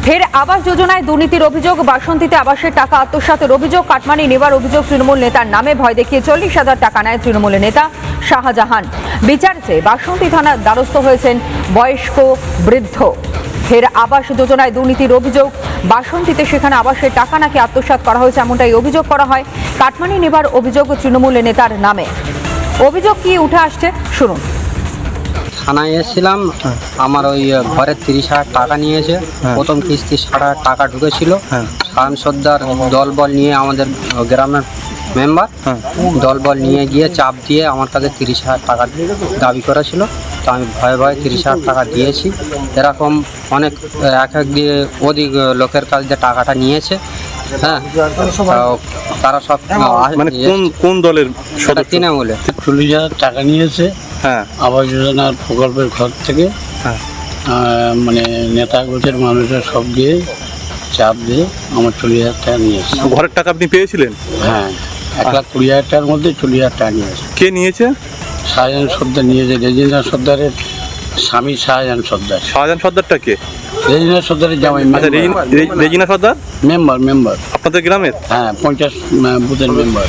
ফের আবাস যোজনায় দুর্নীতির অভিযোগ, বাসন্তীতে আবাসের টাকা আত্মসাতের অভিযোগ, কাটমানি নেবার অভিযোগ তৃণমূল নেতার নামে, ভয় দেখিয়ে 40,000 টাকা নেয় তৃণমূলের নেতা শাহজাহান। বিচার চেয়ে বাসন্তী থানার দ্বারস্থ হয়েছেন বয়স্ক বৃদ্ধ। ফের আবাস যোজনায় দুর্নীতির অভিযোগ, বাসন্তীতে সেখানে আবাসের টাকা নাকি আত্মসাৎ করা হয়েছে এমনটাই অভিযোগ করা হয়। কাটমানি নেবার অভিযোগ তৃণমূলের নেতার নামে। অভিযোগ কি উঠে আসছে শুনুন। থানায় এসেছিলাম, আমার ওই ঘরের 30,000 টাকা নিয়েছে। প্রথম কিস্তি 60,000 টাকা ঢুকেছিল। সায়ন সর্দার দলবল নিয়ে, আমাদের গ্রামের মেম্বার দলবল নিয়ে গিয়ে চাপ দিয়ে আমার কাছে 30,000 টাকা দাবি করেছিল। তো আমি ভয়ে ভয়ে 30,000 টাকা দিয়েছি। এরকম অনেক এক দিয়ে অধিক লোকের কাছ দিয়ে টাকাটা নিয়েছে। হ্যাঁ, তারা সব মানে কোন দলের সেটা তৃণমূলে 40,000 টাকা নিয়েছে। হ্যাঁ, আবাস যোজনার প্রকল্পের ঘর থেকে। হ্যাঁ, মানে নেতা গোছের মানুষরা সব দিয়ে চাপ দিয়ে আমার 40,000 টাকা নিয়েছে। ঘরের টাকা আপনি পেয়েছিলেন? হ্যাঁ, 1,20,000 টাকার মধ্যে 40,000 টাকা নিয়েছে। কে নিয়েছে? শাহজাহান সর্দার নিয়েছে। রেজিনা সর্দারের স্বামী শাহজাহান সর্দার। শাহজাহান সর্দারটা কে? রেজিনা সর্দারের জামাই। আচ্ছা, রেজিনা সর্দার মেম্বার। আপনাদের গ্রামের? হ্যাঁ, 50 বুথের মেম্বার।